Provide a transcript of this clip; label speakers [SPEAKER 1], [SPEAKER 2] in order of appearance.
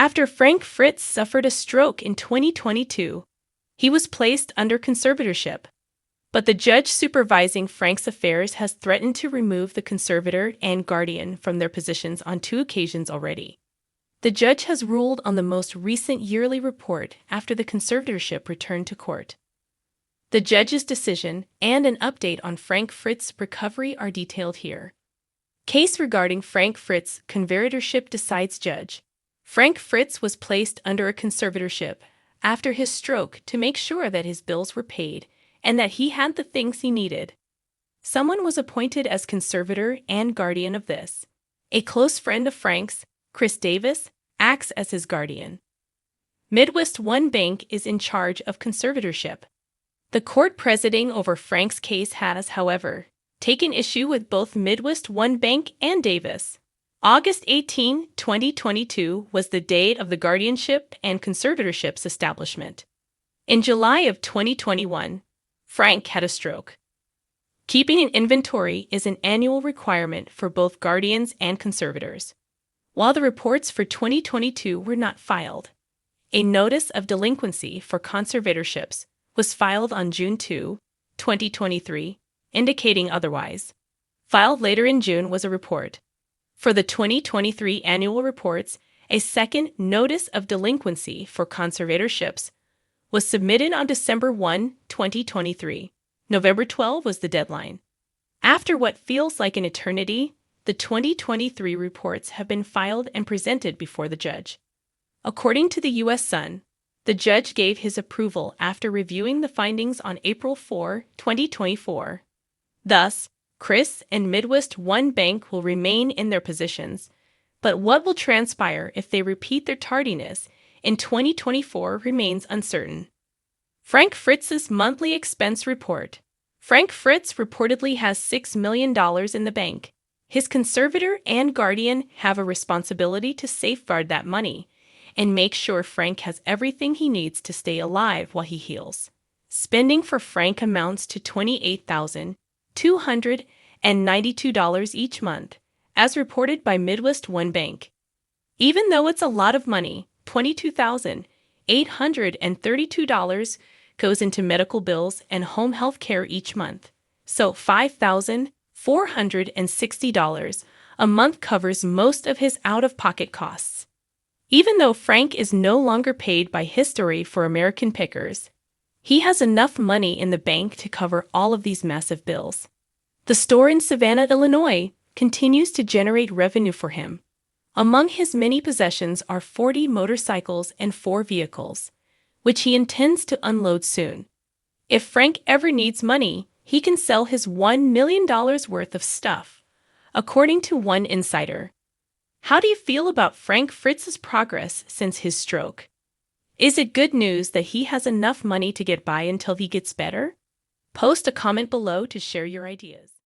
[SPEAKER 1] After Frank Fritz suffered a stroke in 2022, he was placed under conservatorship. But the judge supervising Frank's affairs has threatened to remove the conservator and guardian from their positions on 2 occasions already. The judge has ruled on the most recent yearly report after the conservatorship returned to court. The judge's decision and an update on Frank Fritz's recovery are detailed here. Case regarding Frank Fritz conservatorship decides judge. Frank Fritz was placed under a conservatorship after his stroke to make sure that his bills were paid and that he had the things he needed. Someone was appointed as conservator and guardian of this. A close friend of Frank's, Chris Davis, acts as his guardian. Midwest One Bank is in charge of conservatorship. The court presiding over Frank's case has, however, taken issue with both Midwest One Bank and Davis. August 18, 2022 was the date of the guardianship and conservatorship's establishment. In July of 2021, Frank had a stroke. Keeping an inventory is an annual requirement for both guardians and conservators. While the reports for 2022 were not filed, a notice of delinquency for conservatorships was filed on June 2, 2023, indicating otherwise. Filed later in June was a report. For the 2023 annual reports, a second notice of delinquency for conservatorships was submitted on December 1, 2023. November 12 was the deadline. After what feels like an eternity, the 2023 reports have been filed and presented before the judge. According to the U.S. Sun, the judge gave his approval after reviewing the findings on April 4, 2024. Thus, Chris and Midwest One Bank will remain in their positions, but what will transpire if they repeat their tardiness in 2024 remains uncertain. Frank Fritz's monthly expense report. Frank Fritz reportedly has $6 million in the bank. His conservator and guardian have a responsibility to safeguard that money and make sure Frank has everything he needs to stay alive while he heals. Spending for Frank amounts to $28,292 each month, as reported by Midwest One Bank. Even though it's a lot of money, $22,832 goes into medical bills and home health care each month. So $5,460 a month covers most of his out-of-pocket costs. Even though Frank is no longer paid by history for American pickers, he has enough money in the bank to cover all of these massive bills. The store in Savannah, Illinois, continues to generate revenue for him. Among his many possessions are 40 motorcycles and 4 vehicles, which he intends to unload soon. If Frank ever needs money, he can sell his $1 million worth of stuff, according to one insider. How do you feel about Frank Fritz's progress since his stroke? Is it good news that he has enough money to get by until he gets better? Post a comment below to share your ideas.